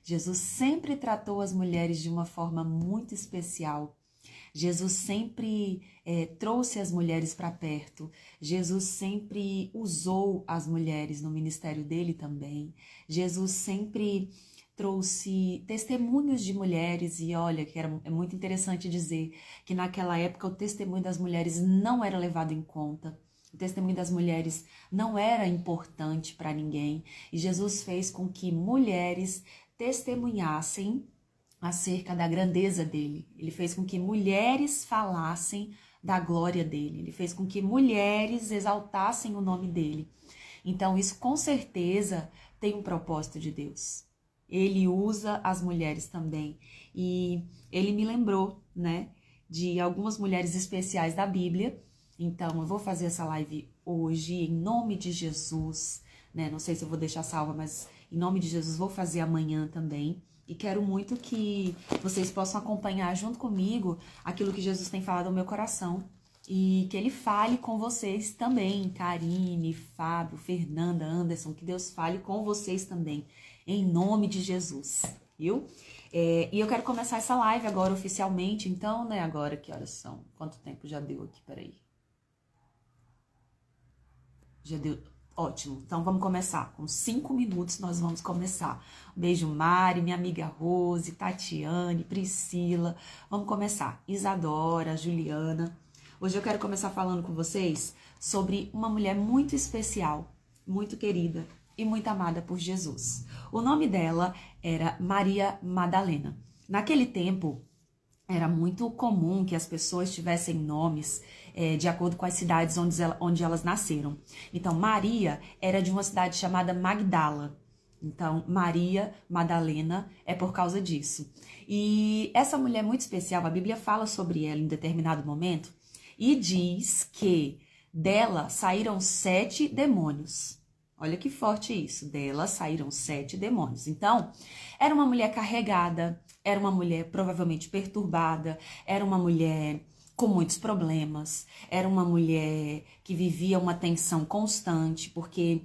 Jesus sempre tratou as mulheres de uma forma muito especial. Jesus sempre trouxe as mulheres para perto. Jesus sempre usou as mulheres no ministério dele também. Jesus sempre trouxe testemunhos de mulheres e olha, é muito interessante dizer que naquela época o testemunho das mulheres não era levado em conta. O testemunho das mulheres não era importante para ninguém. E Jesus fez com que mulheres testemunhassem acerca da grandeza dele. Ele fez com que mulheres falassem da glória dele. Ele fez com que mulheres exaltassem o nome dele. Então, isso com certeza tem um propósito de Deus. Ele usa as mulheres também. E ele me lembrou, né, de algumas mulheres especiais da Bíblia. Então, eu vou fazer essa live hoje em nome de Jesus, né? Não sei se eu vou deixar salva, mas em nome de Jesus vou fazer amanhã também. E quero muito que vocês possam acompanhar junto comigo aquilo que Jesus tem falado ao meu coração. E que ele fale com vocês também, Karine, Fábio, Fernanda, Anderson, que Deus fale com vocês também, em nome de Jesus, viu? E eu quero começar essa live agora oficialmente, então, né, agora que horas são? Quanto tempo já deu aqui? Peraí. Já deu... Ótimo, então vamos começar. Com 5 minutos nós vamos começar. Um beijo, Mari, minha amiga Rose, Tatiane, Priscila. Vamos começar. Isadora, Juliana. Hoje eu quero começar falando com vocês sobre uma mulher muito especial, muito querida e muito amada por Jesus. O nome dela era Maria Madalena. Naquele tempo, era muito comum que as pessoas tivessem nomes de acordo com as cidades onde elas nasceram. Então, Maria era de uma cidade chamada Magdala. Então, Maria Madalena é por causa disso. E essa mulher muito especial, a Bíblia fala sobre ela em determinado momento e diz que dela saíram 7 demônios. Olha que forte isso, dela saíram 7 demônios. Então, era uma mulher carregada, era uma mulher provavelmente perturbada, era uma mulher com muitos problemas, era uma mulher que vivia uma tensão constante, porque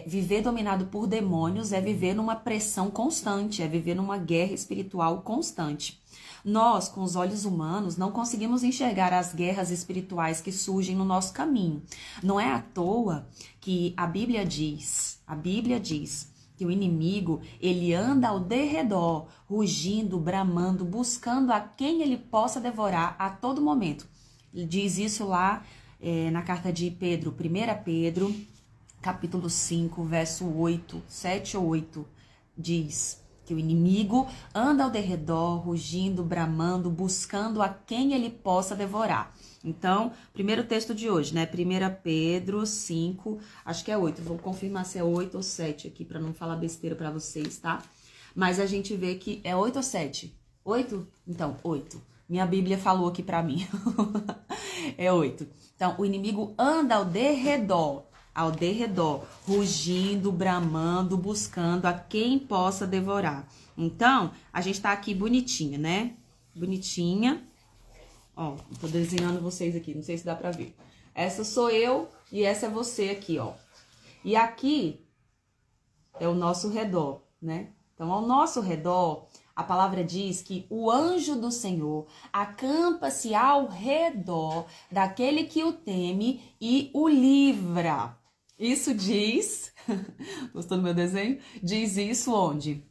viver dominado por demônios é viver numa pressão constante, é viver numa guerra espiritual constante. Nós, com os olhos humanos, não conseguimos enxergar as guerras espirituais que surgem no nosso caminho. Não é à toa que a Bíblia diz que o inimigo, ele anda ao derredor, rugindo, bramando, buscando a quem ele possa devorar a todo momento. Ele diz isso lá na carta de Pedro, 1 Pedro, capítulo 5, verso 8, 7 ou 8, diz que o inimigo anda ao derredor, rugindo, bramando, buscando a quem ele possa devorar. Então, primeiro texto de hoje, né? 1 Pedro 5, acho que é 8. Vou confirmar se é 8 ou 7 aqui, para não falar besteira para vocês, tá? Mas a gente vê que é 8 ou 7? 8? Então, 8. Minha Bíblia falou aqui para mim. É 8. Então, o inimigo anda ao derredor, rugindo, bramando, buscando a quem possa devorar. Então, a gente tá aqui bonitinha, né? Bonitinha. Ó, tô desenhando vocês aqui, não sei se dá pra ver. Essa sou eu e essa é você aqui, ó. E aqui é o nosso redor, né? Então, ao nosso redor, a palavra diz que o anjo do Senhor acampa-se ao redor daquele que o teme e o livra. Isso diz, gostou do meu desenho? Diz isso onde?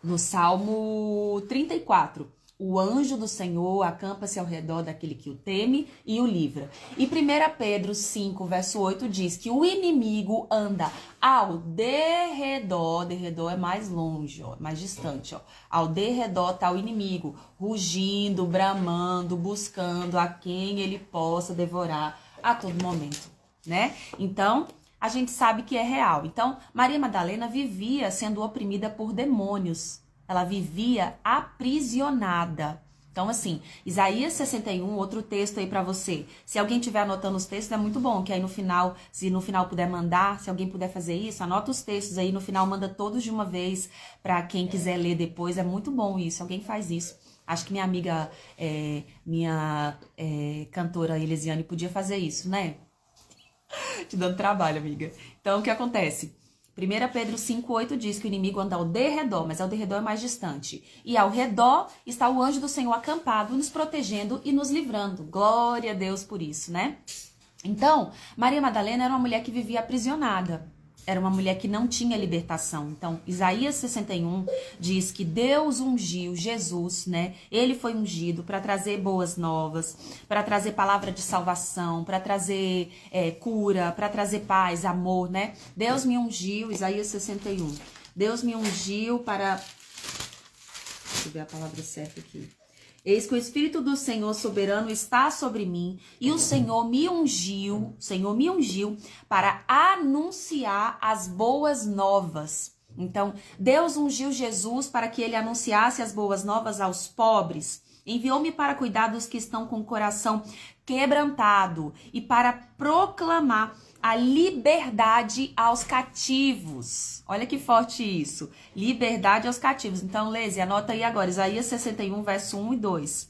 No Salmo 34. O anjo do Senhor acampa-se ao redor daquele que o teme e o livra. E 1 Pedro 5, verso 8 diz que o inimigo anda ao derredor é mais longe, ó, mais distante, ó. Ao derredor tá o inimigo, rugindo, bramando, buscando a quem ele possa devorar a todo momento, né? Então, a gente sabe que é real. Então, Maria Madalena vivia sendo oprimida por demônios. Ela vivia aprisionada. Então, assim, Isaías 61, outro texto aí pra você. Se alguém estiver anotando os textos, é muito bom, que aí no final, se no final puder mandar, se alguém puder fazer isso, anota os textos aí, no final manda todos de uma vez pra quem quiser ler depois. É muito bom isso, alguém faz isso. Acho que minha amiga, cantora Elisiane podia fazer isso, né? Te dando trabalho, amiga. Então, o que acontece? 1 Pedro 5,8 diz que o inimigo anda ao derredor, mas ao derredor é mais distante. E ao redor está o anjo do Senhor acampado, nos protegendo e nos livrando. Glória a Deus por isso, né? Então, Maria Madalena era uma mulher que vivia aprisionada. Era uma mulher que não tinha libertação. Então, Isaías 61 diz que Deus ungiu Jesus, né? Ele foi ungido para trazer boas novas, para trazer palavra de salvação, para trazer cura, para trazer paz, amor, né? Deus me ungiu, Isaías 61. Deus me ungiu para... Deixa eu ver a palavra certa aqui. Eis que o Espírito do Senhor soberano está sobre mim, e o Senhor me ungiu para anunciar as boas novas. Então, Deus ungiu Jesus para que ele anunciasse as boas novas aos pobres. Enviou-me para cuidar dos que estão com o coração quebrantado e para proclamar a liberdade aos cativos. Olha que forte isso. Liberdade aos cativos. Então, Lese, anota aí agora. Isaías 61, verso 1 e 2.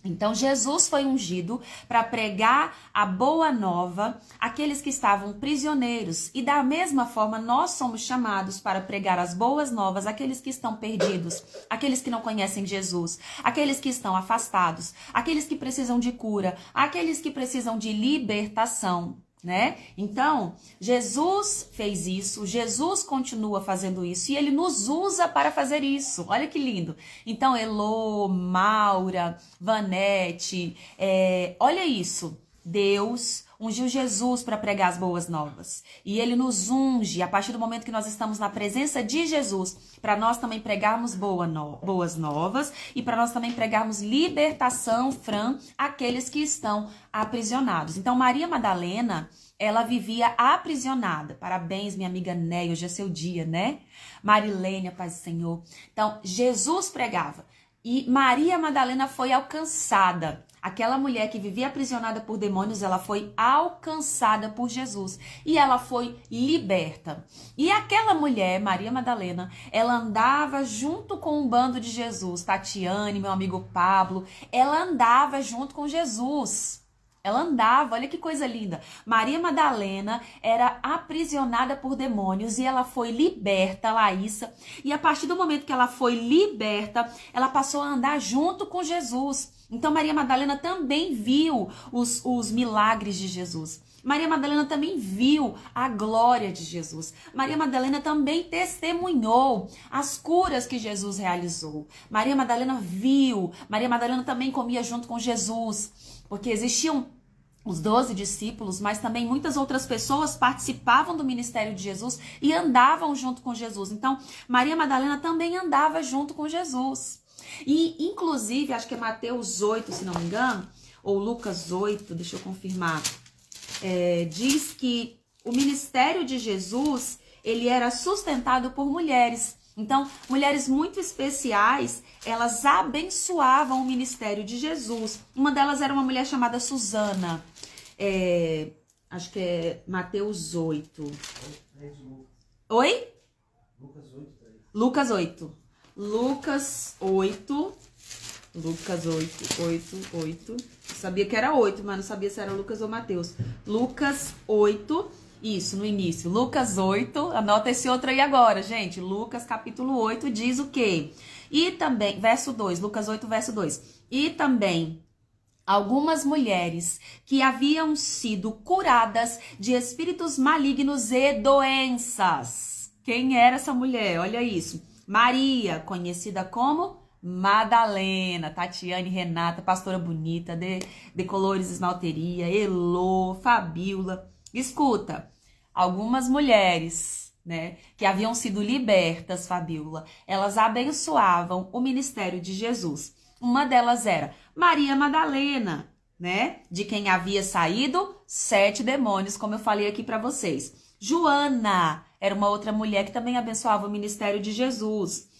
Então, Jesus foi ungido para pregar a boa nova àqueles que estavam prisioneiros. E da mesma forma, nós somos chamados para pregar as boas novas àqueles que estão perdidos, àqueles que não conhecem Jesus, àqueles que estão afastados, àqueles que precisam de cura, àqueles que precisam de libertação. Né? Então, Jesus fez isso, Jesus continua fazendo isso e ele nos usa para fazer isso. Olha que lindo. Então, Elô, Maura, Vanete, olha isso. Deus ungiu Jesus para pregar as boas novas. E ele nos unge a partir do momento que nós estamos na presença de Jesus, para nós também pregarmos boas novas e para nós também pregarmos libertação, Fran, àqueles que estão aprisionados. Então, Maria Madalena, ela vivia aprisionada. Parabéns, minha amiga Né, hoje é seu dia, né? Marilene, a paz do Senhor. Então, Jesus pregava. E Maria Madalena foi alcançada. Aquela mulher que vivia aprisionada por demônios, ela foi alcançada por Jesus. E ela foi liberta. E aquela mulher, Maria Madalena, ela andava junto com um bando de Jesus. Tatiane, meu amigo Pablo, ela andava junto com Jesus. Ela andava, olha que coisa linda. Maria Madalena era aprisionada por demônios e ela foi liberta, Laísa. E a partir do momento que ela foi liberta, ela passou a andar junto com Jesus. Então Maria Madalena também viu os milagres de Jesus. Maria Madalena também viu a glória de Jesus. Maria Madalena também testemunhou as curas que Jesus realizou. Maria Madalena viu. Maria Madalena também comia junto com Jesus. Porque existiam os 12 discípulos, mas também muitas outras pessoas participavam do ministério de Jesus e andavam junto com Jesus. Então, Maria Madalena também andava junto com Jesus. E, inclusive, acho que é Mateus 8, se não me engano, ou Lucas 8, deixa eu confirmar, diz que o ministério de Jesus, ele era sustentado por mulheres. Então, mulheres muito especiais, elas abençoavam o ministério de Jesus. Uma delas era uma mulher chamada Susana. Acho que é Mateus 8. Oi? Lucas 8. Lucas 8. Lucas 8. Eu sabia que era 8, mas não sabia se era Lucas ou Mateus. Lucas 8. Isso, no início. Lucas 8, anota esse outro aí agora, gente. Lucas capítulo 8 diz o quê? E também, verso 2, Lucas 8, verso 2. E também algumas mulheres que haviam sido curadas de espíritos malignos e doenças. Quem era essa mulher? Olha isso. Maria, conhecida como Madalena, Tatiane, Renata, Pastora Bonita, de Colores Esmalteria, Elô, Fabiola. Escuta, algumas mulheres, né, que haviam sido libertas, Fabiola, elas abençoavam o ministério de Jesus. Uma delas era Maria Madalena, né, de quem havia saído 7 demônios, como eu falei aqui para vocês. Joana era uma outra mulher que também abençoava o ministério de Jesus.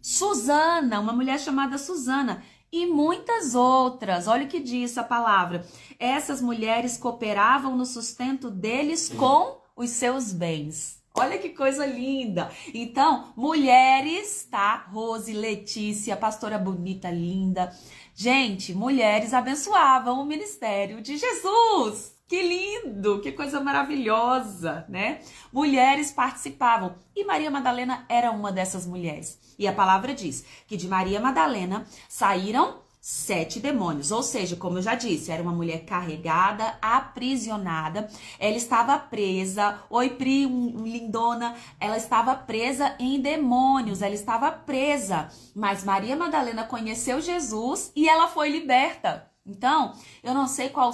Susana, uma mulher chamada Susana. E muitas outras, olha o que diz a palavra. Essas mulheres cooperavam no sustento deles com os seus bens. Olha que coisa linda. Então, mulheres, tá? Rose, Letícia, pastora bonita, linda. Gente, mulheres abençoavam o ministério de Jesus. Que lindo, que coisa maravilhosa, né? Mulheres participavam e Maria Madalena era uma dessas mulheres. E a palavra diz que de Maria Madalena saíram 7 demônios, ou seja, como eu já disse, era uma mulher carregada, aprisionada, ela estava presa, oi Pri, lindona, ela estava presa em demônios, ela estava presa, mas Maria Madalena conheceu Jesus e ela foi liberta. Então, eu não sei qual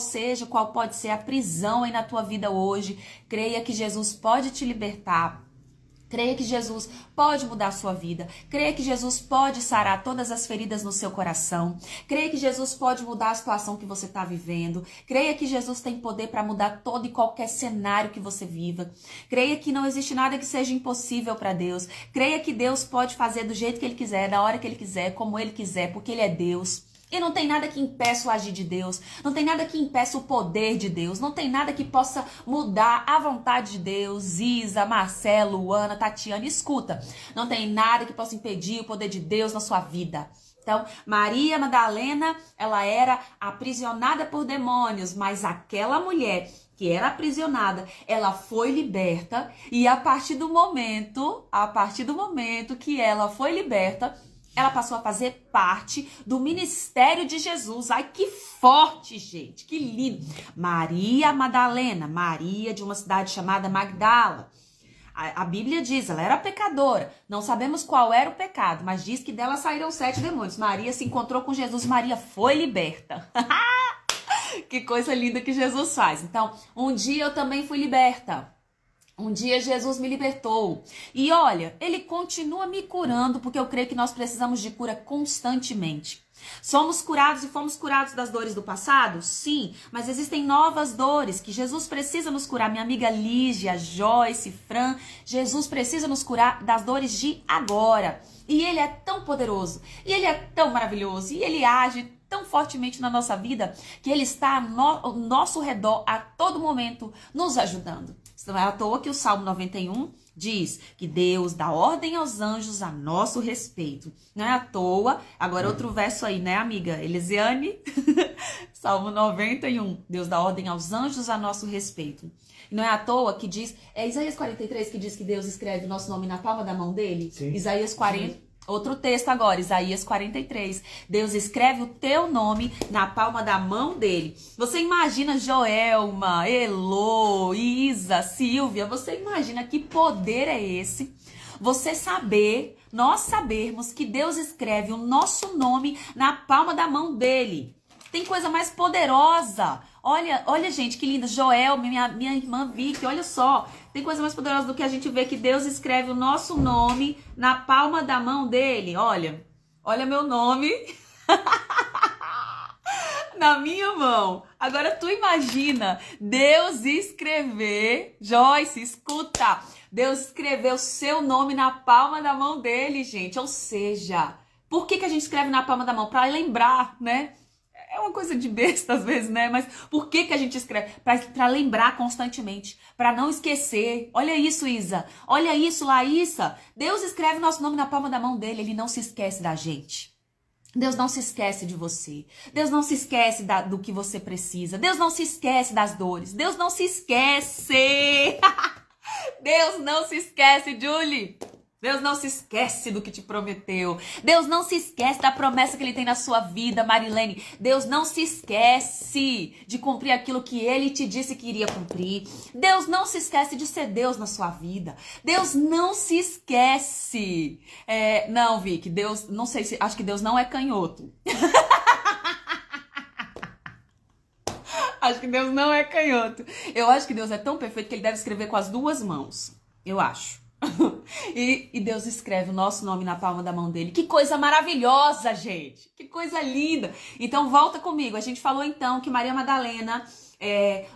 pode ser a prisão aí na tua vida hoje, creia que Jesus pode te libertar. Creia que Jesus pode mudar a sua vida. Creia que Jesus pode sarar todas as feridas no seu coração. Creia que Jesus pode mudar a situação que você está vivendo. Creia que Jesus tem poder para mudar todo e qualquer cenário que você viva. Creia que não existe nada que seja impossível para Deus. Creia que Deus pode fazer do jeito que Ele quiser, da hora que Ele quiser, como Ele quiser, porque Ele é Deus. E não tem nada que impeça o agir de Deus, não tem nada que impeça o poder de Deus, não tem nada que possa mudar a vontade de Deus. Isa, Marcelo, Ana, Tatiana, escuta, não tem nada que possa impedir o poder de Deus na sua vida. Então, Maria Madalena, ela era aprisionada por demônios, mas aquela mulher que era aprisionada, ela foi liberta e a partir do momento que ela foi liberta, ela passou a fazer parte do ministério de Jesus. Ai, que forte, gente, que lindo. Maria Madalena, Maria de uma cidade chamada Magdala. A Bíblia diz, ela era pecadora. Não sabemos qual era o pecado, mas diz que dela saíram 7 demônios. Maria se encontrou com Jesus, Maria foi liberta. Que coisa linda que Jesus faz. Então, um dia eu também fui liberta. Um dia Jesus me libertou. E olha, Ele continua me curando, porque eu creio que nós precisamos de cura constantemente. Somos curados e fomos curados das dores do passado? Sim, mas existem novas dores que Jesus precisa nos curar. Minha amiga Lígia, Joyce, Fran, Jesus precisa nos curar das dores de agora. E Ele é tão poderoso, e Ele é tão maravilhoso, e Ele age tão fortemente na nossa vida, que Ele está ao nosso redor a todo momento, nos ajudando. Não é à toa que o Salmo 91 diz que Deus dá ordem aos anjos a nosso respeito. Não é à toa. Agora outro verso aí, né, amiga Elisiane? Salmo 91. Deus dá ordem aos anjos a nosso respeito. E não é à toa que diz... É Isaías 43 que diz que Deus escreve o nosso nome na palma da mão dele? Sim. Isaías 40... Sim. Outro texto agora, Isaías 43. Deus escreve o teu nome na palma da mão dele. Você imagina Joelma, Elô, Isa, Silvia, você imagina que poder é esse? Você saber, nós sabermos que Deus escreve o nosso nome na palma da mão dele. Tem coisa mais poderosa. Olha, gente, que linda. Joel, minha irmã Vicky, olha só. Tem coisa mais poderosa do que a gente ver que Deus escreve o nosso nome na palma da mão dele. Olha meu nome na minha mão. Agora tu imagina Deus escrever, Joyce, escuta. Deus escreveu o seu nome na palma da mão dele, gente. Ou seja, por que a gente escreve na palma da mão? Para lembrar, né? É uma coisa de besta às vezes, né? Mas por que a gente escreve? Para lembrar constantemente, para não esquecer. Olha isso, Isa. Olha isso, Laísa. Deus escreve nosso nome na palma da mão dele. Ele não se esquece da gente. Deus não se esquece de você. Deus não se esquece do que você precisa. Deus não se esquece das dores. Deus não se esquece. Deus não se esquece, Julie. Deus não se esquece do que te prometeu. Deus não se esquece da promessa que Ele tem na sua vida, Marilene. Deus não se esquece de cumprir aquilo que Ele te disse que iria cumprir. Deus não se esquece de ser Deus na sua vida. Deus não se esquece. Não, Vicky, Deus, não sei se... Acho que Deus não é canhoto. Acho que Deus não é canhoto. Eu acho que Deus é tão perfeito que Ele deve escrever com as 2 mãos. Eu acho. E Deus escreve o nosso nome na palma da mão dele. Que coisa maravilhosa, gente. Que coisa linda. Então volta comigo. A gente falou então que Maria Madalena,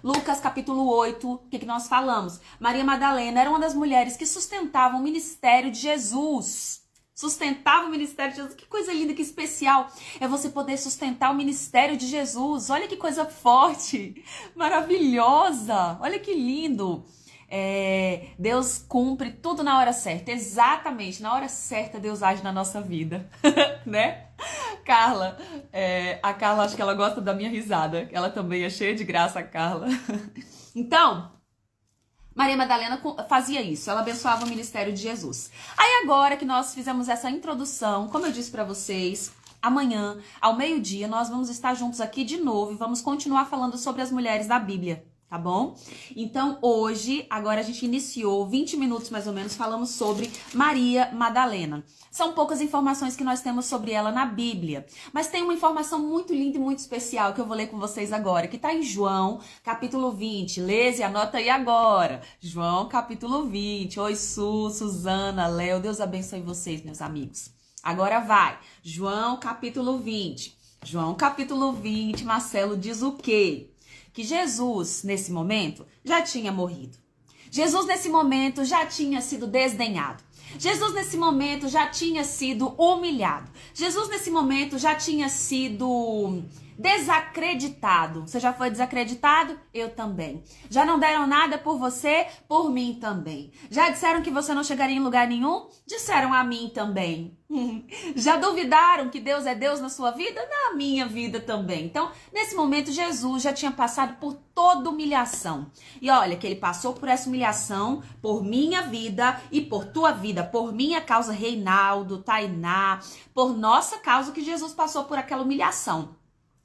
Lucas capítulo 8, o que nós falamos? Maria Madalena era uma das mulheres que sustentavam o ministério de Jesus. Sustentava o ministério de Jesus. Que coisa linda, que especial é você poder sustentar o ministério de Jesus. Olha que coisa forte, maravilhosa. Olha que lindo. Deus cumpre tudo na hora certa. Exatamente, na hora certa Deus age na nossa vida, né? Carla, a Carla, acho que ela gosta da minha risada. Ela também é cheia de graça, a Carla. Então, Maria Madalena fazia isso, ela abençoava o ministério de Jesus. Aí agora que nós fizemos essa introdução, como eu disse pra vocês, amanhã, ao meio-dia, nós vamos estar juntos aqui de novo e vamos continuar falando sobre as mulheres da Bíblia. Tá bom? Então, hoje, agora a gente iniciou 20 minutos mais ou menos, falamos sobre Maria Madalena. São poucas informações que nós temos sobre ela na Bíblia, mas tem uma informação muito linda e muito especial que eu vou ler com vocês agora, que tá em João, capítulo 20. Leze, anota aí agora. João, capítulo 20. Oi, Suzana, Léo, Deus abençoe vocês, meus amigos. Agora vai. João, capítulo 20. João, capítulo 20, Marcelo diz o quê? Que Jesus, nesse momento, já tinha morrido. Jesus, nesse momento, já tinha sido desdenhado. Jesus, nesse momento, já tinha sido humilhado. Jesus, nesse momento, já tinha sido desacreditado. Você já foi desacreditado? Eu também. Já não deram nada por você? Por mim também. Já disseram que você não chegaria em lugar nenhum? Disseram a mim também. Já duvidaram que Deus é Deus na sua vida? Na minha vida também. Então, nesse momento, Jesus já tinha passado por toda humilhação. E olha que ele passou por essa humilhação por minha vida e por tua vida, por minha causa, Reinaldo, Tainá, por nossa causa que Jesus passou por aquela humilhação.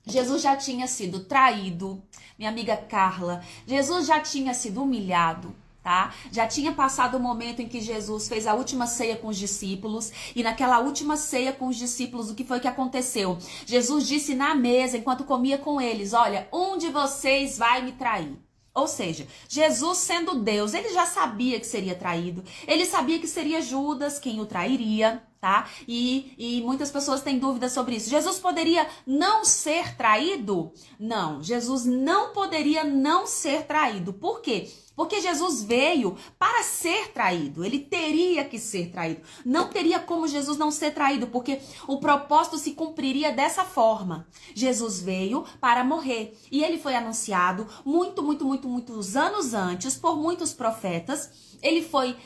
Jesus já tinha sido traído, minha amiga Carla. Jesus já tinha sido humilhado, tá? Já tinha passado o momento em que Jesus fez a última ceia com os discípulos. E naquela última ceia com os discípulos, o que foi que aconteceu? Jesus disse na mesa, enquanto comia com eles, olha, um de vocês vai me trair. Ou seja, Jesus sendo Deus, ele já sabia que seria traído. Ele sabia que seria Judas quem o trairia, tá? E muitas pessoas têm dúvidas sobre isso. Jesus poderia não ser traído? Não, Jesus não poderia não ser traído. Por quê? Porque Jesus veio para ser traído. Ele teria que ser traído. Não teria como Jesus não ser traído, porque o propósito se cumpriria dessa forma. Jesus veio para morrer. E ele foi anunciado muitos anos antes por muitos profetas. Ele foi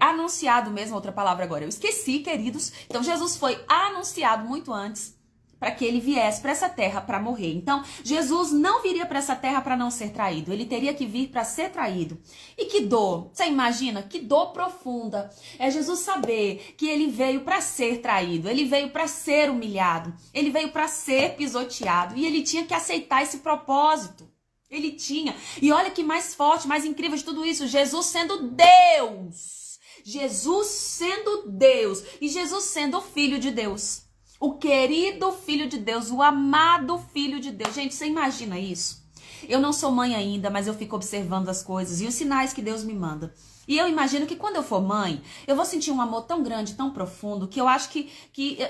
anunciado mesmo, outra palavra agora eu esqueci, queridos. Então Jesus foi anunciado muito antes para que ele viesse para essa terra para morrer. Então, Jesus não viria para essa terra para não ser traído. Ele teria que vir para ser traído. E que dor, você imagina? Que dor profunda. É Jesus saber que ele veio para ser traído. Ele veio para ser humilhado. Ele veio para ser pisoteado. E ele tinha que aceitar esse propósito. Ele tinha. E olha que mais forte, mais incrível de tudo isso. Jesus sendo Deus. Jesus sendo Deus. E Jesus sendo o Filho de Deus. O querido Filho de Deus, o amado Filho de Deus. Gente, você imagina isso? Eu não sou mãe ainda, mas eu fico observando as coisas e os sinais que Deus me manda. E eu imagino que quando eu for mãe, eu vou sentir um amor tão grande, tão profundo, que eu acho que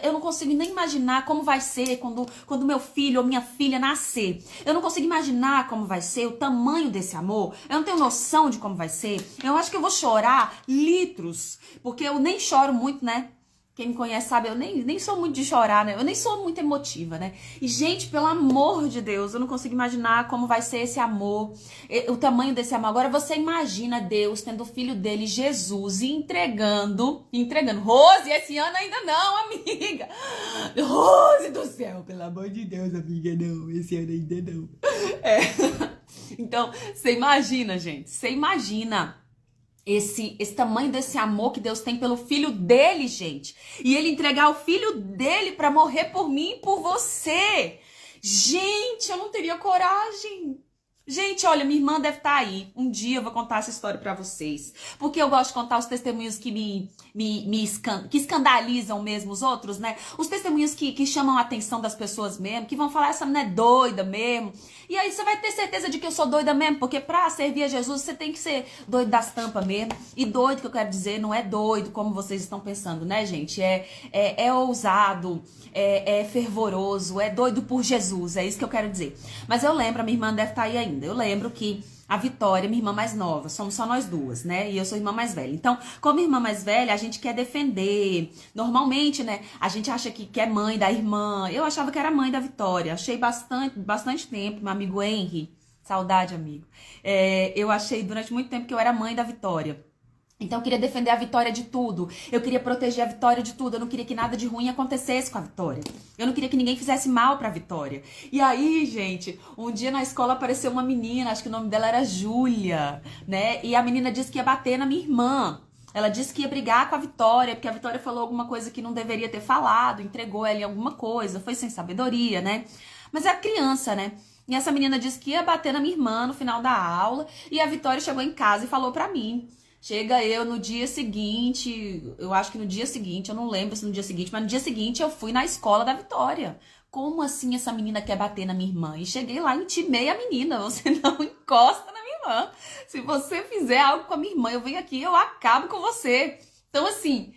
eu não consigo nem imaginar como vai ser quando meu filho ou minha filha nascer. Eu não consigo imaginar como vai ser o tamanho desse amor. Eu não tenho noção de como vai ser. Eu acho que eu vou chorar litros, porque eu nem choro muito, né? Quem me conhece sabe, eu nem sou muito de chorar, né? Eu nem sou muito emotiva, né? E, gente, pelo amor de Deus, eu não consigo imaginar como vai ser esse amor, o tamanho desse amor. Agora, você imagina Deus tendo o filho dele, Jesus, e entregando. Rose, esse ano ainda não, amiga. Rose do céu, pelo amor de Deus, amiga, não. Esse ano ainda não. Então, você imagina, gente, esse tamanho desse amor que Deus tem pelo filho dele, gente. E ele entregar o filho dele para morrer por mim e por você. Gente, eu não teria coragem. Gente, olha, minha irmã deve estar aí. Um dia eu vou contar essa história pra vocês. Porque eu gosto de contar os testemunhos que que escandalizam mesmo os outros, né? Os testemunhos que chamam a atenção das pessoas mesmo, que vão falar, essa menina é doida mesmo. E aí você vai ter certeza de que eu sou doida mesmo, porque pra servir a Jesus você tem que ser doido das tampas mesmo. E doido, que eu quero dizer, não é doido como vocês estão pensando, né, gente? É ousado, é fervoroso, é doido por Jesus, é isso que eu quero dizer. Mas eu lembro, a minha irmã deve estar aí ainda. Eu lembro que a Vitória, minha irmã mais nova, somos só nós duas, né? E eu sou irmã mais velha. Então, como irmã mais velha, a gente quer defender. Normalmente, né? A gente acha que é mãe da irmã. Eu achava que era mãe da Vitória. Achei bastante tempo, meu amigo Henry. Saudade, amigo. Eu achei durante muito tempo que eu era mãe da Vitória. Então eu queria defender a Vitória de tudo. Eu queria proteger a Vitória de tudo. Eu não queria que nada de ruim acontecesse com a Vitória. Eu não queria que ninguém fizesse mal pra Vitória. E aí, gente, um dia na escola apareceu uma menina, acho que o nome dela era Júlia, né? E a menina disse que ia bater na minha irmã. Ela disse que ia brigar com a Vitória, porque a Vitória falou alguma coisa que não deveria ter falado, entregou ela em alguma coisa, foi sem sabedoria, né? Mas é criança, né? E essa menina disse que ia bater na minha irmã no final da aula, e a Vitória chegou em casa e falou pra mim. Chega eu no dia seguinte, eu acho que no dia seguinte, eu não lembro se no dia seguinte, mas no dia seguinte eu fui na escola da Vitória. Como assim essa menina quer bater na minha irmã? E cheguei lá e intimei a menina, você não encosta na minha irmã. Se você fizer algo com a minha irmã, eu venho aqui e eu acabo com você. Então assim,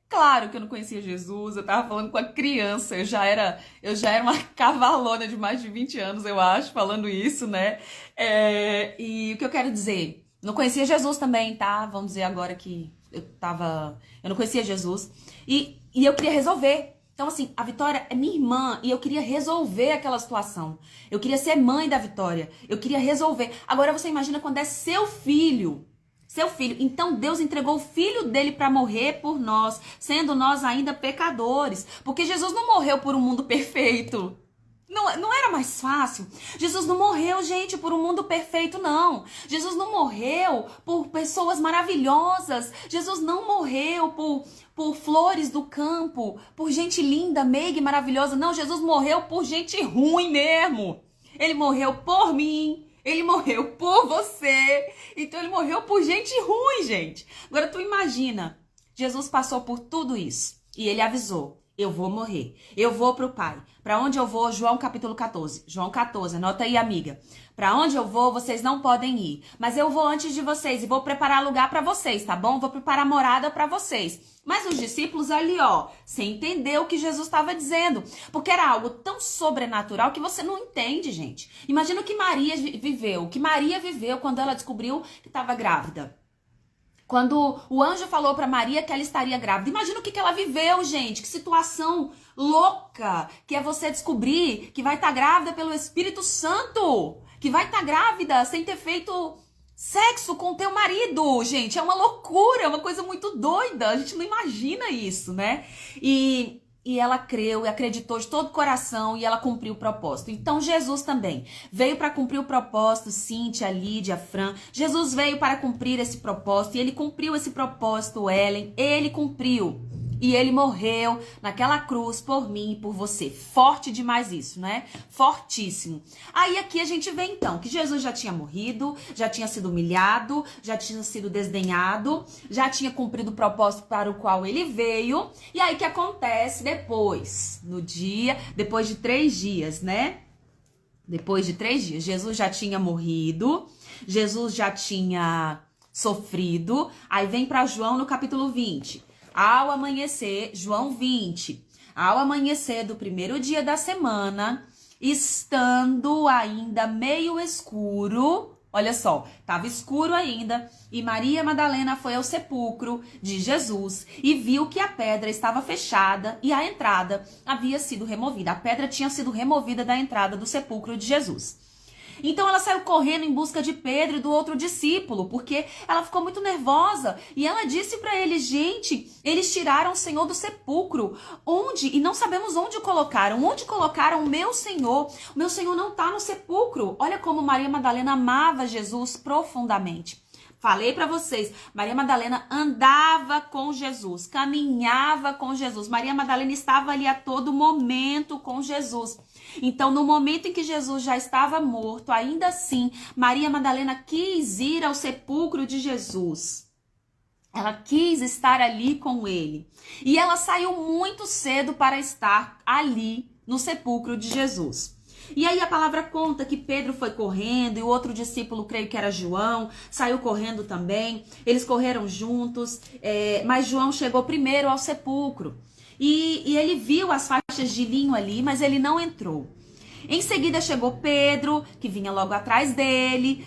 claro que eu não conhecia Jesus, eu tava falando com a criança, eu já era uma cavalona de mais de 20 anos, eu acho, falando isso, né? E o que eu quero dizer... Não conhecia Jesus também, tá? Vamos dizer agora que eu não conhecia Jesus. E eu queria resolver. Então, assim, a Vitória é minha irmã e eu queria resolver aquela situação. Eu queria ser mãe da Vitória. Eu queria resolver. Agora você imagina quando é seu filho. Seu filho. Então Deus entregou o filho dele para morrer por nós, sendo nós ainda pecadores. Porque Jesus não morreu por um mundo perfeito. Não era mais fácil? Jesus não morreu, gente, por um mundo perfeito, não. Jesus não morreu por pessoas maravilhosas. Jesus não morreu por flores do campo, por gente linda, meiga e maravilhosa. Não, Jesus morreu por gente ruim mesmo. Ele morreu por mim. Ele morreu por você. Então ele morreu por gente ruim, gente. Agora tu imagina, Jesus passou por tudo isso e ele avisou. Eu vou morrer. Eu vou pro Pai. Para onde eu vou? João capítulo 14. João 14, anota aí, amiga. Para onde eu vou, vocês não podem ir. Mas eu vou antes de vocês e vou preparar lugar para vocês, tá bom? Vou preparar morada para vocês. Mas os discípulos ali, ó, sem entender o que Jesus estava dizendo. Porque era algo tão sobrenatural que você não entende, gente. Imagina o que Maria viveu. O que Maria viveu quando ela descobriu que estava grávida. Quando o anjo falou para Maria que ela estaria grávida. Imagina o que ela viveu, gente. Que situação louca. Que é você descobrir que vai estar grávida pelo Espírito Santo. Que vai estar grávida sem ter feito sexo com o teu marido. Gente, é uma loucura. É uma coisa muito doida. A gente não imagina isso, né? E ela creu e acreditou de todo o coração e ela cumpriu o propósito. Então Jesus também veio para cumprir o propósito, Cíntia, Lídia, Fran. Jesus veio para cumprir esse propósito e ele cumpriu esse propósito, Ellen. Ele cumpriu. E ele morreu naquela cruz por mim e por você. Forte demais isso, né? Fortíssimo. Aí aqui a gente vê então que Jesus já tinha morrido, já tinha sido humilhado, já tinha sido desdenhado, já tinha cumprido o propósito para o qual ele veio. E aí o que acontece depois? Depois de 3 dias, né? Depois de 3 dias, Jesus já tinha morrido, Jesus já tinha sofrido. Aí vem para João no capítulo 20. Ao amanhecer, João 20, ao amanhecer do primeiro dia da semana, estando ainda meio escuro, olha só, estava escuro ainda, e Maria Madalena foi ao sepulcro de Jesus e viu que a pedra estava fechada e a entrada havia sido removida. A pedra tinha sido removida da entrada do sepulcro de Jesus. Então ela saiu correndo em busca de Pedro e do outro discípulo, porque ela ficou muito nervosa. E ela disse para eles, gente, eles tiraram o Senhor do sepulcro. Onde? E não sabemos onde o colocaram. Onde colocaram o meu Senhor? O meu Senhor não está no sepulcro. Olha como Maria Madalena amava Jesus profundamente. Falei para vocês, Maria Madalena andava com Jesus, caminhava com Jesus. Maria Madalena estava ali a todo momento com Jesus. Então, no momento em que Jesus já estava morto, ainda assim, Maria Madalena quis ir ao sepulcro de Jesus. Ela quis estar ali com ele. E ela saiu muito cedo para estar ali no sepulcro de Jesus. E aí a palavra conta que Pedro foi correndo e o outro discípulo, creio que era João, saiu correndo também. Eles correram juntos, mas João chegou primeiro ao sepulcro. E ele viu as faixas de linho ali, mas ele não entrou. Em seguida chegou Pedro, que vinha logo atrás dele,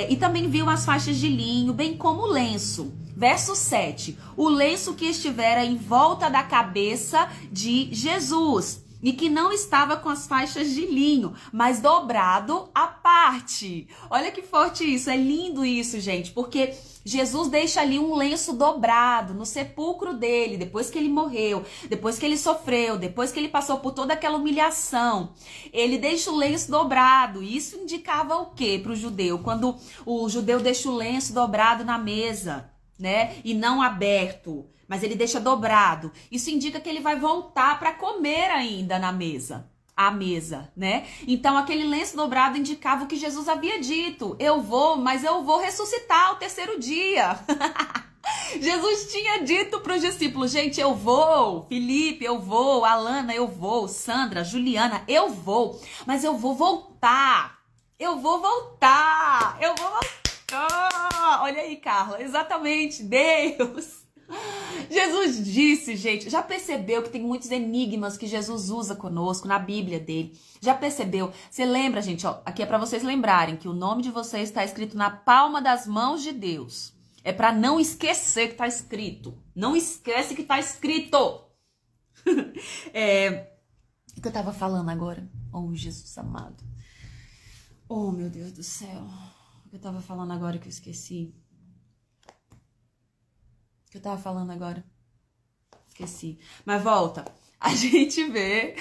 e também viu as faixas de linho, bem como o lenço. Verso 7, o lenço que estivera em volta da cabeça de Jesus. e que não estava com as faixas de linho, mas dobrado à parte. Olha que forte isso, é lindo isso, gente, porque Jesus deixa ali um lenço dobrado no sepulcro dele, depois que ele morreu, depois que ele sofreu, depois que ele passou por toda aquela humilhação. Ele deixa o lenço dobrado. Isso indicava o quê para o judeu? Quando o judeu deixa o lenço dobrado na mesa, né? E não aberto, mas ele deixa dobrado. Isso indica que ele vai voltar para comer ainda na mesa. A mesa, né? Então aquele lenço dobrado indicava o que Jesus havia dito: eu vou, mas eu vou ressuscitar ao terceiro dia. Jesus tinha dito para os discípulos: gente, eu vou, Felipe, eu vou, Alana, eu vou, Sandra, Juliana, eu vou, mas eu vou voltar. Eu vou voltar. Eu vou voltar. Olha aí, Carla, exatamente, Deus. Jesus disse, gente, já percebeu que tem muitos enigmas que Jesus usa conosco na Bíblia dele? Já percebeu? Você lembra, gente, ó, aqui é para vocês lembrarem que o nome de vocês está escrito na palma das mãos de Deus. É para não esquecer que está escrito. Não esquece que está escrito. O que eu estava falando agora? Oh, Jesus amado. Oh, meu Deus do céu. O que eu estava falando agora que eu esqueci? Que eu tava falando agora? Esqueci. Mas volta. A gente vê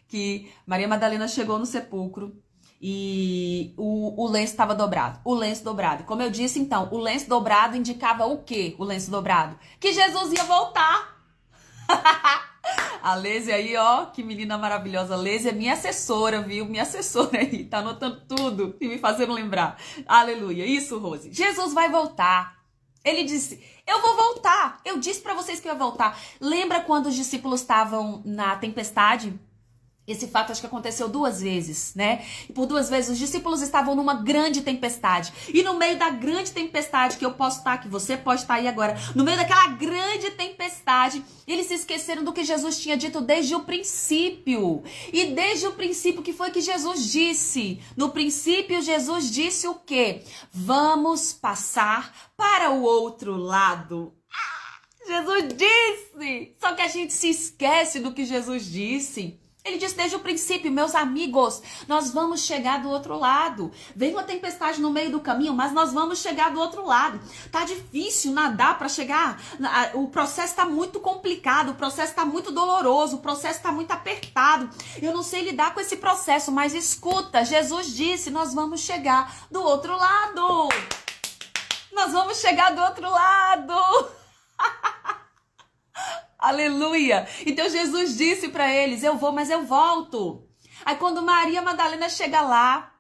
que Maria Madalena chegou no sepulcro e o lenço estava dobrado. O lenço dobrado. Como eu disse, então, o lenço dobrado indicava o quê? O lenço dobrado? Que Jesus ia voltar. A Leise aí, ó, que menina maravilhosa. A Leise é minha assessora, viu? Minha assessora aí, tá anotando tudo e me fazendo lembrar. Aleluia. Isso, Rose. Jesus vai voltar. Ele disse, eu vou voltar. Eu disse para vocês que eu ia voltar. Lembra quando os discípulos estavam na tempestade? Esse fato acho que aconteceu 2 vezes, né? E por 2 vezes os discípulos estavam numa grande tempestade. E no meio da grande tempestade, que eu posso estar, que você pode estar aí agora, no meio daquela grande tempestade, eles se esqueceram do que Jesus tinha dito desde o princípio. E desde o princípio, que foi que Jesus disse? No princípio, Jesus disse o quê? Vamos passar para o outro lado. Jesus disse! Só que a gente se esquece do que Jesus disse. Ele disse desde o princípio, meus amigos, nós vamos chegar do outro lado. Vem uma tempestade no meio do caminho, mas nós vamos chegar do outro lado. Tá difícil nadar para chegar. O processo está muito complicado, o processo está muito doloroso, o processo está muito apertado. Eu não sei lidar com esse processo, mas escuta, Jesus disse, nós vamos chegar do outro lado. Nós vamos chegar do outro lado. Aleluia! Então Jesus disse para eles, eu vou, mas eu volto. Aí quando Maria Madalena chega lá,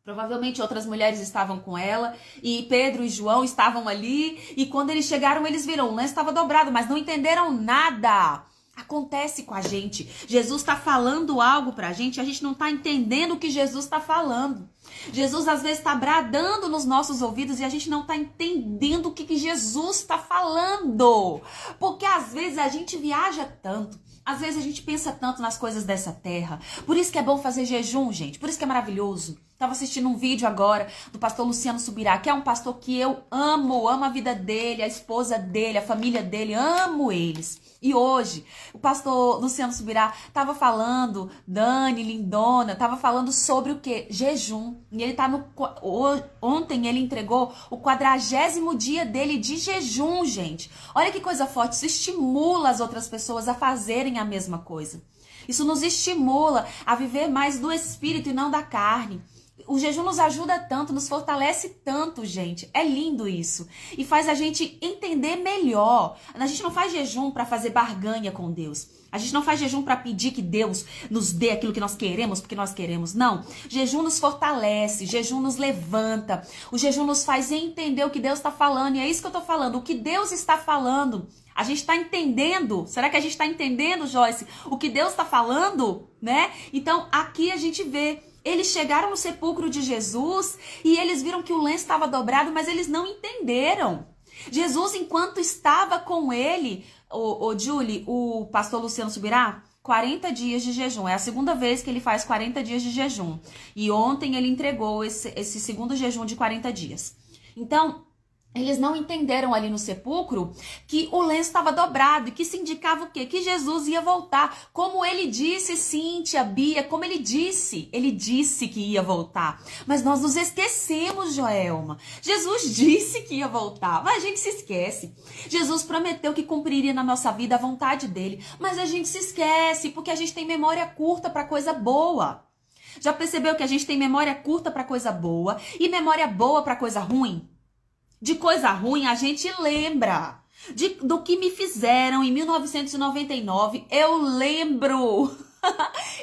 provavelmente outras mulheres estavam com ela, e Pedro e João estavam ali, e quando eles chegaram, eles viram, o lenço estava dobrado, mas não entenderam nada. Acontece com a gente. Jesus está falando algo pra gente e a gente não está entendendo o que Jesus está falando. Jesus às vezes está bradando nos nossos ouvidos e a gente não está entendendo o que Jesus está falando. Porque às vezes a gente viaja tanto. Às vezes a gente pensa tanto nas coisas dessa terra. Por isso que é bom fazer jejum, gente. Por isso que é maravilhoso. Estava assistindo um vídeo agora do pastor Luciano Subirá, que é um pastor que eu amo a vida dele, a esposa dele, a família dele, amo eles. E hoje, o pastor Luciano Subirá estava falando, Dani, lindona, estava falando sobre o quê? Jejum. E ele tá ontem ele entregou o 40º dia dele de jejum, gente. Olha que coisa forte, isso estimula as outras pessoas a fazerem a mesma coisa. Isso nos estimula a viver mais do espírito e não da carne. O jejum nos ajuda tanto, nos fortalece tanto, gente. É lindo isso. E faz a gente entender melhor. A gente não faz jejum para fazer barganha com Deus. A gente não faz jejum para pedir que Deus nos dê aquilo que nós queremos, porque nós queremos. Não. Jejum nos fortalece, jejum nos levanta. O jejum nos faz entender o que Deus está falando. E é isso que eu estou falando. O que Deus está falando. A gente está entendendo? Será que a gente está entendendo, Joyce, o que Deus está falando? Né? Então, aqui a gente vê. Eles chegaram no sepulcro de Jesus e eles viram que o lenço estava dobrado, mas eles não entenderam. Jesus, enquanto estava com ele, Julie, o pastor Luciano Subirá, 40 dias de jejum. É a segunda vez que ele faz 40 dias de jejum. E ontem ele entregou esse segundo jejum de 40 dias. Então, Eles não entenderam ali no sepulcro que o lenço estava dobrado e que isso indicava o quê? Que Jesus ia voltar. Como ele disse, Cíntia, Bia, como ele disse que ia voltar. Mas nós nos esquecemos, Joelma. Jesus disse que ia voltar, mas a gente se esquece. Jesus prometeu que cumpriria na nossa vida a vontade dele, mas a gente se esquece porque a gente tem memória curta para coisa boa. Já percebeu que a gente tem memória curta para coisa boa e memória boa para coisa ruim? De coisa ruim a gente lembra. Do que me fizeram em 1999, eu lembro.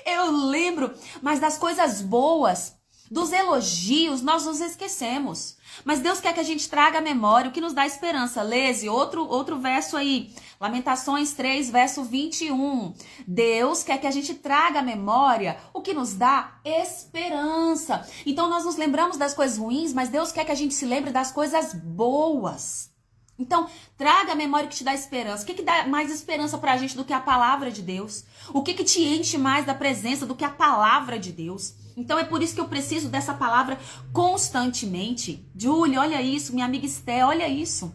Eu lembro. Mas das coisas boas, dos elogios, nós nos esquecemos. Mas Deus quer que a gente traga a memória, o que nos dá esperança. Leze, outro verso aí. Lamentações 3, verso 21. Deus quer que a gente traga a memória, o que nos dá esperança. Então nós nos lembramos das coisas ruins, mas Deus quer que a gente se lembre das coisas boas. Então, traga a memória que te dá esperança. O que dá mais esperança pra gente do que a palavra de Deus? O que te enche mais da presença do que a palavra de Deus? Então, é por isso que eu preciso dessa palavra constantemente. Júlia, olha isso. Minha amiga Esté, olha isso.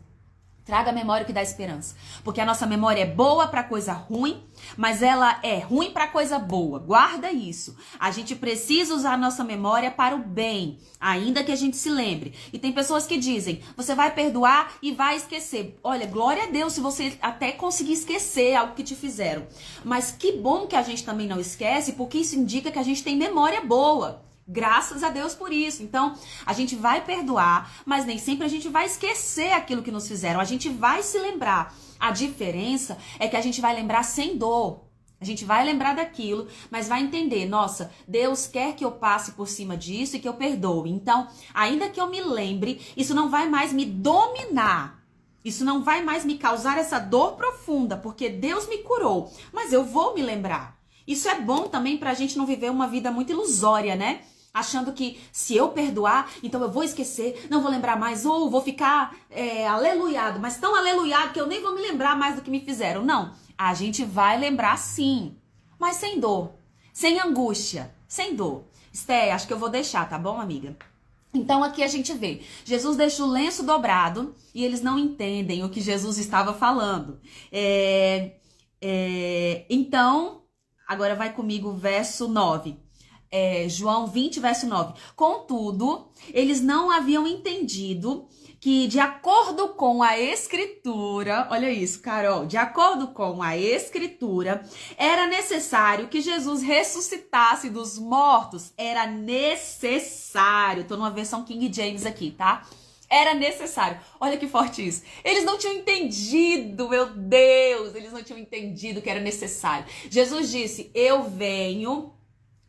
Traga a memória que dá esperança. Porque a nossa memória é boa para coisa ruim, mas ela é ruim para coisa boa. Guarda isso. A gente precisa usar a nossa memória para o bem, ainda que a gente se lembre. E tem pessoas que dizem, você vai perdoar e vai esquecer. Olha, glória a Deus se você até conseguir esquecer algo que te fizeram. Mas que bom que a gente também não esquece, porque isso indica que a gente tem memória boa. Graças a Deus por isso. Então, a gente vai perdoar, mas nem sempre a gente vai esquecer aquilo que nos fizeram. A gente vai se lembrar. A diferença é que a gente vai lembrar sem dor. A gente vai lembrar daquilo, mas vai entender, nossa, Deus quer que eu passe por cima disso e que eu perdoe. Então, ainda que eu me lembre, isso não vai mais me dominar. Isso não vai mais me causar essa dor profunda, porque Deus me curou. Mas eu vou me lembrar. Isso é bom também pra gente não viver uma vida muito ilusória, né? Achando que se eu perdoar, então eu vou esquecer, não vou lembrar mais, ou vou ficar aleluiado, mas tão aleluiado que eu nem vou me lembrar mais do que me fizeram. Não, a gente vai lembrar sim, mas sem dor, sem angústia, sem dor. Esté, acho que eu vou deixar, tá bom, amiga? Então aqui a gente vê, Jesus deixa o lenço dobrado e eles não entendem o que Jesus estava falando. Então, agora vai comigo o verso 9. João 20, verso 9. Contudo, eles não haviam entendido que, de acordo com a Escritura, olha isso, Carol, de acordo com a Escritura, era necessário que Jesus ressuscitasse dos mortos. Era necessário. Tô numa versão King James aqui, tá? Era necessário. Olha que forte isso. Eles não tinham entendido, meu Deus, eles não tinham entendido que era necessário. Jesus disse, eu venho...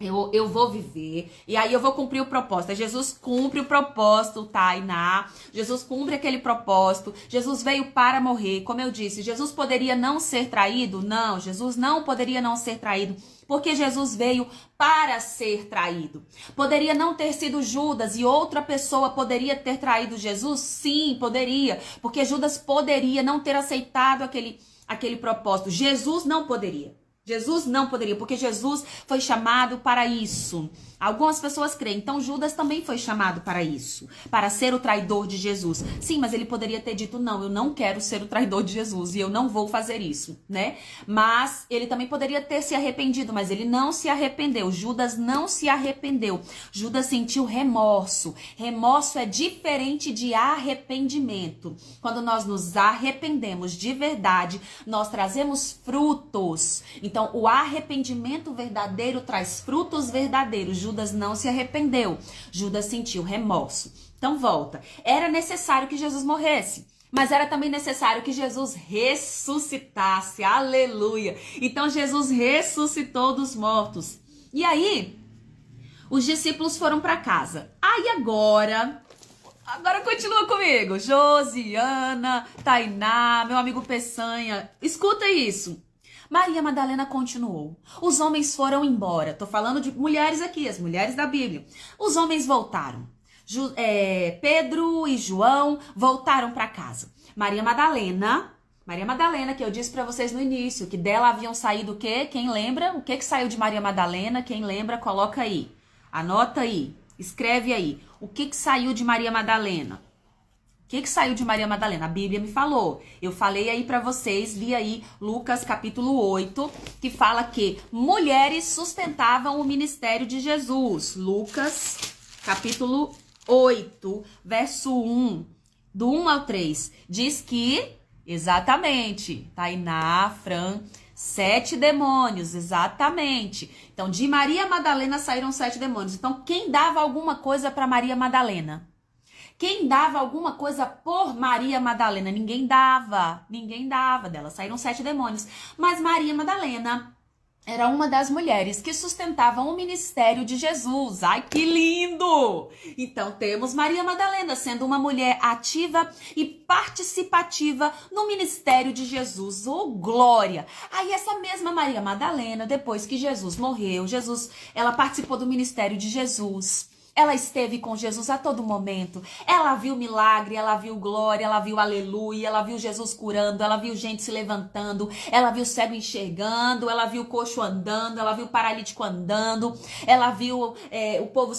Eu vou viver, e aí eu vou cumprir o propósito. Jesus cumpre o propósito, Tainá. Jesus cumpre aquele propósito. Jesus veio para morrer. Como eu disse, Jesus poderia não ser traído? Não, Jesus não poderia não ser traído, porque Jesus veio para ser traído. Poderia não ter sido Judas e outra pessoa poderia ter traído Jesus? Sim, poderia, porque Judas poderia não ter aceitado aquele propósito. Jesus não poderia. Jesus não poderia, porque Jesus foi chamado para isso. Algumas pessoas creem, então Judas também foi chamado para isso, para ser o traidor de Jesus. Sim, mas ele poderia ter dito, não, eu não quero ser o traidor de Jesus e eu não vou fazer isso, né? Mas ele também poderia ter se arrependido, mas ele não se arrependeu. Judas não se arrependeu. Judas sentiu remorso. Remorso é diferente de arrependimento. Quando nós nos arrependemos de verdade, nós trazemos frutos. Então, o arrependimento verdadeiro traz frutos verdadeiros. Judas não se arrependeu. Judas sentiu remorso. Então, volta. Era necessário que Jesus morresse. Mas era também necessário que Jesus ressuscitasse. Aleluia! Então, Jesus ressuscitou dos mortos. E aí, os discípulos foram para casa. Aí agora continua comigo. Josiana, Tainá, meu amigo Peçanha. Escuta isso. Maria Madalena continuou. Os homens foram embora. Tô falando de mulheres aqui, as mulheres da Bíblia. Os homens voltaram. Pedro e João voltaram para casa. Maria Madalena, que eu disse para vocês no início, que dela haviam saído o quê? Quem lembra? O que saiu de Maria Madalena? Quem lembra, coloca aí. Anota aí. Escreve aí. O que saiu de Maria Madalena? que saiu de Maria Madalena? A Bíblia me falou. Eu falei aí pra vocês, li aí Lucas capítulo 8, que fala que mulheres sustentavam o ministério de Jesus. Lucas capítulo 8, verso 1, do 1 ao 3. Diz que, exatamente, Tainá, Fran, 7 demônios, exatamente. Então, de Maria Madalena saíram 7 demônios. Então, quem dava alguma coisa para Maria Madalena? Quem dava alguma coisa por Maria Madalena? Ninguém dava dela. Saíram 7 demônios. Mas Maria Madalena era uma das mulheres que sustentavam o ministério de Jesus. Ai, que lindo! Então, temos Maria Madalena sendo uma mulher ativa e participativa no ministério de Jesus. Oh, glória! Aí, essa mesma Maria Madalena, depois que Jesus morreu, ela participou do ministério de Jesus. Ela esteve com Jesus a todo momento. Ela viu milagre, ela viu glória, ela viu aleluia, ela viu Jesus curando, ela viu gente se levantando, ela viu cego enxergando, ela viu coxo andando, ela viu paralítico andando, ela viu o povo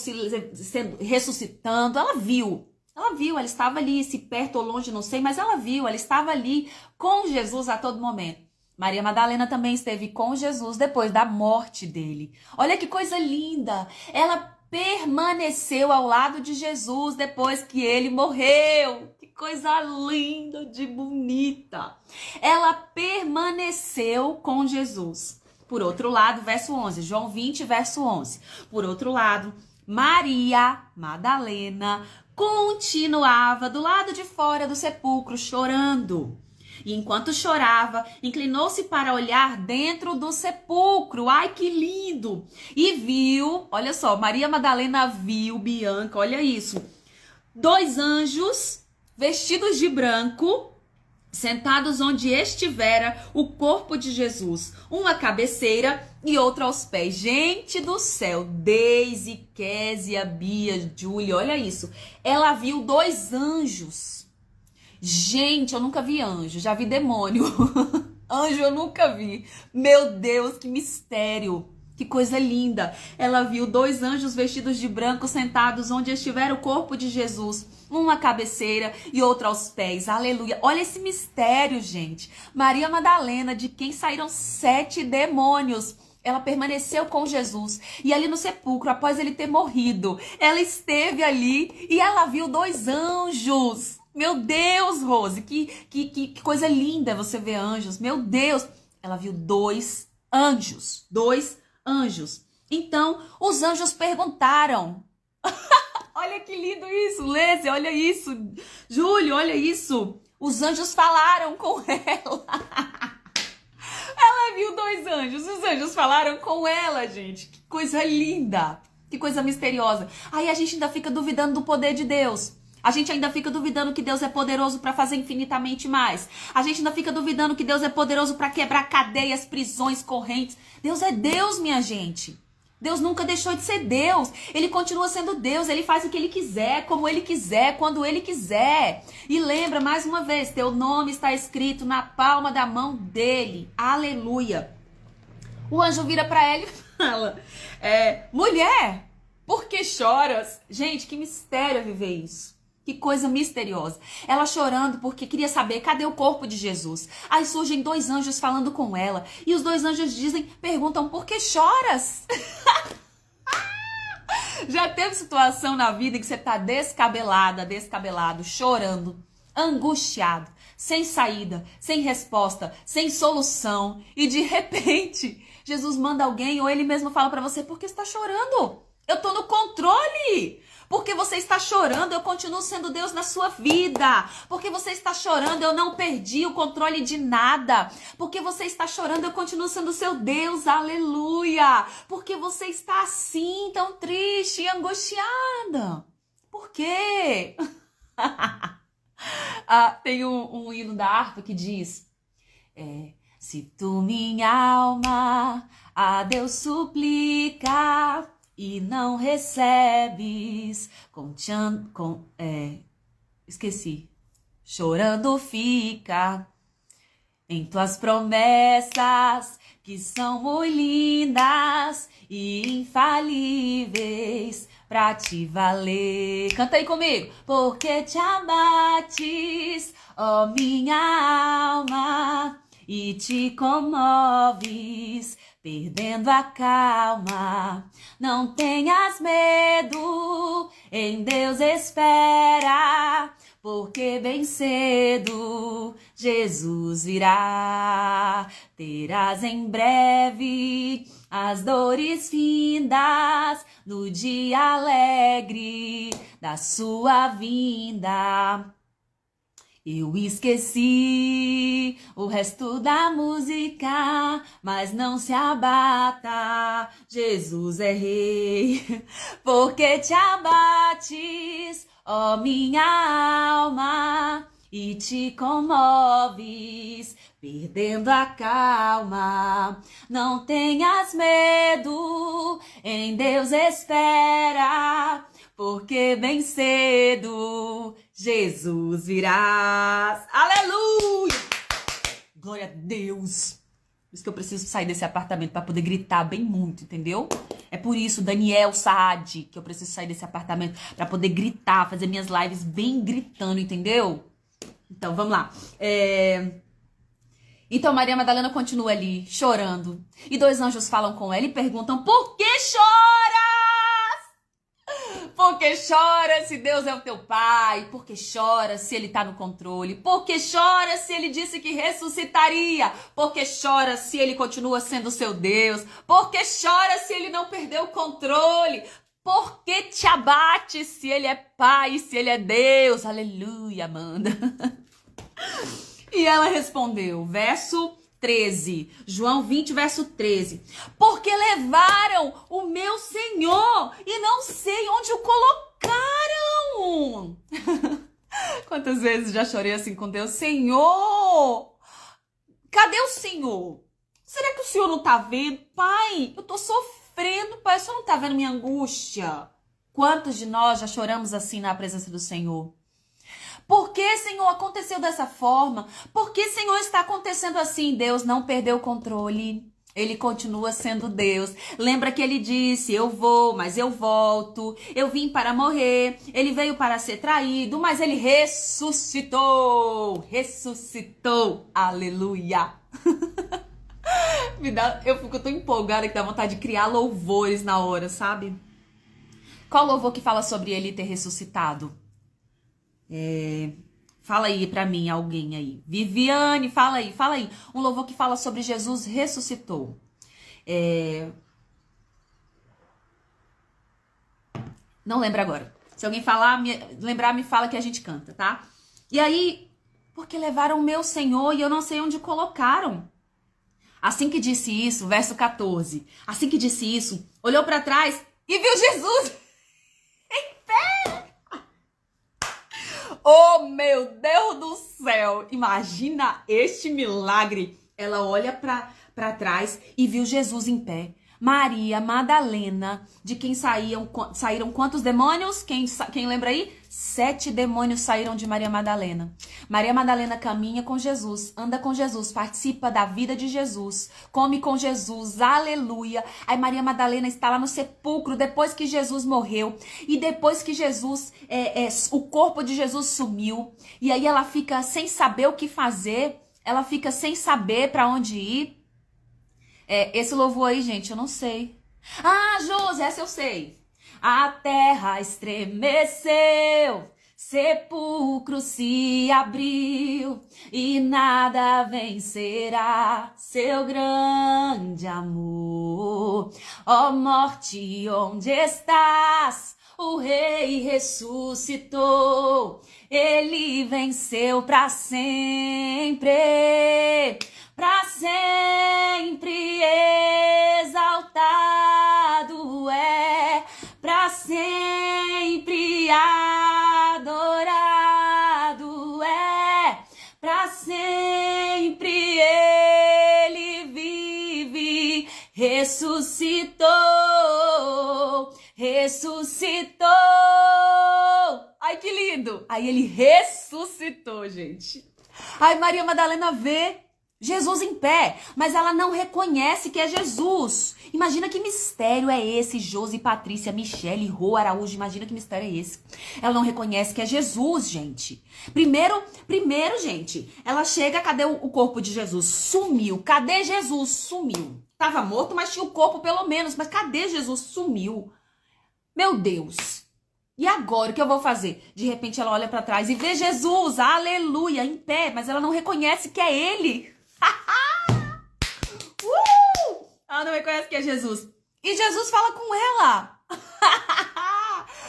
ressuscitando, ela viu, ela estava ali, se perto ou longe, não sei, mas ela viu, ela estava ali com Jesus a todo momento. Maria Madalena também esteve com Jesus depois da morte dele. Olha que coisa linda! Ela permaneceu ao lado de Jesus depois que ele morreu. Que coisa linda de bonita. Ela permaneceu com Jesus. Por outro lado, verso 11, João 20, verso 11. Por outro lado, Maria Madalena continuava do lado de fora do sepulcro chorando. E enquanto chorava, inclinou-se para olhar dentro do sepulcro. Ai, que lindo! E viu, olha só, Maria Madalena viu, Bianca, olha isso. 2 anjos vestidos de branco, sentados onde estivera o corpo de Jesus. Um à cabeceira e outro aos pés. Gente do céu, Deise, Késia, Bia, Júlia, olha isso. Ela viu 2 anjos. Gente, eu nunca vi anjo, já vi demônio. Anjo eu nunca vi. Meu Deus, que mistério. Que coisa linda. Ela viu 2 anjos vestidos de branco sentados onde estivera o corpo de Jesus. Um à cabeceira e outro aos pés. Aleluia. Olha esse mistério, gente. Maria Madalena, de quem saíram 7 demônios. Ela permaneceu com Jesus. E ali no sepulcro, após ele ter morrido, ela esteve ali e ela viu 2 anjos. Meu Deus, Rose, que coisa linda você ver anjos. Meu Deus, ela viu 2 anjos. 2 anjos. Então, os anjos perguntaram. Olha que lindo isso, Lésia, olha isso. Júlio, olha isso. Os anjos falaram com ela. Ela viu 2 anjos. Os anjos falaram com ela, gente. Que coisa linda. Que coisa misteriosa. Aí a gente ainda fica duvidando do poder de Deus. A gente ainda fica duvidando que Deus é poderoso para fazer infinitamente mais. A gente ainda fica duvidando que Deus é poderoso para quebrar cadeias, prisões, correntes. Deus é Deus, minha gente. Deus nunca deixou de ser Deus. Ele continua sendo Deus. Ele faz o que ele quiser, como ele quiser, quando ele quiser. E lembra, mais uma vez, teu nome está escrito na palma da mão dele. Aleluia. O anjo vira para ela e fala, mulher, por que choras? Gente, que mistério é viver isso. Que coisa misteriosa. Ela chorando porque queria saber cadê o corpo de Jesus. Aí surgem 2 anjos falando com ela. E os 2 anjos perguntam, por que choras? Já teve situação na vida em que você tá descabelado, chorando, angustiado, sem saída, sem resposta, sem solução. E de repente, Jesus manda alguém ou ele mesmo fala pra você, por que você tá chorando? Eu tô no controle. Porque você está chorando, eu continuo sendo Deus na sua vida. Porque você está chorando, eu não perdi o controle de nada. Porque você está chorando, eu continuo sendo seu Deus. Aleluia. Porque você está assim, tão triste e angustiada. Por quê? Tem um hino da harpa que diz... se tu, minha alma, a Deus suplica... e não recebes, esqueci, chorando fica, em tuas promessas, que são muito lindas e infalíveis, pra te valer. Canta aí comigo. Porque te abates, ó minha alma, e te comoves, perdendo a calma. Não tenhas medo, em Deus espera, porque bem cedo Jesus virá. Terás em breve as dores findas no dia alegre da sua vinda. Eu esqueci o resto da música, mas não se abata, Jesus é rei. Porque te abates, ó minha alma, e te comoves, perdendo a calma. Não tenhas medo, em Deus espera, porque bem cedo Jesus virá. Aleluia! Glória a Deus! Por isso que eu preciso sair desse apartamento para poder gritar bem muito, entendeu? É por isso, Daniel Saad, que eu preciso sair desse apartamento para poder gritar, fazer minhas lives bem gritando, entendeu? Então, vamos lá. Então, Maria Madalena continua ali, chorando. E dois anjos falam com ela e perguntam, por que choras? Por que chora se Deus é o teu pai? Por que chora se ele está no controle? Por que chora se ele disse que ressuscitaria? Por que chora se ele continua sendo seu Deus? Por que chora se ele não perdeu o controle? Por que te abate se ele é pai, se ele é Deus? Aleluia, Amanda. E ela respondeu, verso 13, João 20, verso 13. Porque levaram o meu Senhor e não sei onde o colocaram. Quantas vezes já chorei assim com Deus? Senhor, cadê o Senhor? Será que o Senhor não tá vendo? Pai, eu tô sofrendo, pai, o Senhor não tá vendo minha angústia? Quantos de nós já choramos assim na presença do Senhor? Por que, Senhor, aconteceu dessa forma? Por que, Senhor, está acontecendo assim? Deus não perdeu o controle. Ele continua sendo Deus. Lembra que ele disse, eu vou, mas eu volto. Eu vim para morrer. Ele veio para ser traído, mas ele ressuscitou. Ressuscitou. Aleluia. Eu fico tão empolgada que dá vontade de criar louvores na hora, sabe? Qual louvor que fala sobre ele ter ressuscitado? Fala aí pra mim, alguém aí. Viviane, fala aí. Um louvor que fala sobre Jesus ressuscitou. Não lembro agora. Se alguém lembrar, me fala que a gente canta, tá? E aí, porque levaram o meu Senhor e eu não sei onde colocaram. Assim que disse isso, verso 14. Assim que disse isso, olhou pra trás e viu Jesus em pé. Oh, meu Deus do céu! Imagina este milagre. Ela olha para trás e viu Jesus em pé. Maria Madalena, de quem saíram quantos demônios? Quem lembra aí? 7 demônios saíram de Maria Madalena. Maria Madalena caminha com Jesus, anda com Jesus, participa da vida de Jesus, come com Jesus, aleluia. Aí Maria Madalena está lá no sepulcro depois que Jesus morreu e depois que Jesus, o corpo de Jesus sumiu. E aí ela fica sem saber o que fazer, ela fica sem saber para onde ir. Esse louvor aí, gente, eu não sei. Ah, Josi, essa eu sei. A terra estremeceu, sepulcro se abriu e nada vencerá seu grande amor. Ó morte, onde estás? O rei ressuscitou, ele venceu para sempre. Pra sempre exaltado é, pra sempre adorado é, pra sempre ele vive, ressuscitou, ressuscitou. Ai, que lindo! Aí ele ressuscitou, gente. Aí Maria Madalena vê Jesus em pé, mas ela não reconhece que é Jesus. Imagina que mistério é esse, Josi, Patrícia, Michele, Rô, Araújo, imagina que mistério é esse. Ela não reconhece que é Jesus, gente. Primeiro, gente, ela chega, cadê o corpo de Jesus? Sumiu. Cadê Jesus? Sumiu. Tava morto, mas tinha o corpo pelo menos, mas cadê Jesus? Sumiu. Meu Deus. E agora, o que eu vou fazer? De repente ela olha pra trás e vê Jesus, aleluia, em pé, mas ela não reconhece que é ele. Ela não reconhece que é Jesus. E Jesus fala com ela.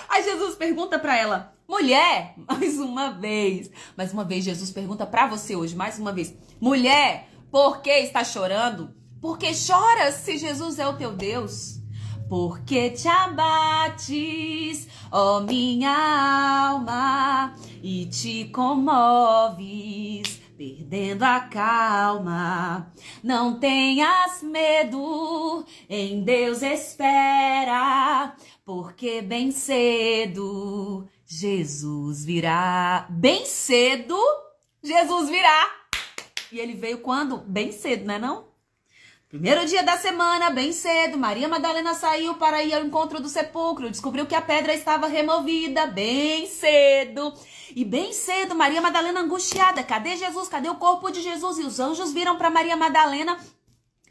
Aí Jesus pergunta pra ela, mulher, mais uma vez Jesus pergunta pra você hoje, mais uma vez, mulher, por que está chorando? Por que choras se Jesus é o teu Deus? Por que te abates, ó minha alma, e te comoves, perdendo a calma? Não tenhas medo, em Deus espera, porque bem cedo Jesus virá. Bem cedo Jesus virá. E ele veio quando? Bem cedo, não é não? Primeiro dia da semana, bem cedo, Maria Madalena saiu para ir ao encontro do sepulcro, descobriu que a pedra estava removida, bem cedo. E bem cedo, Maria Madalena angustiada, cadê Jesus? Cadê o corpo de Jesus? E os anjos viram para Maria Madalena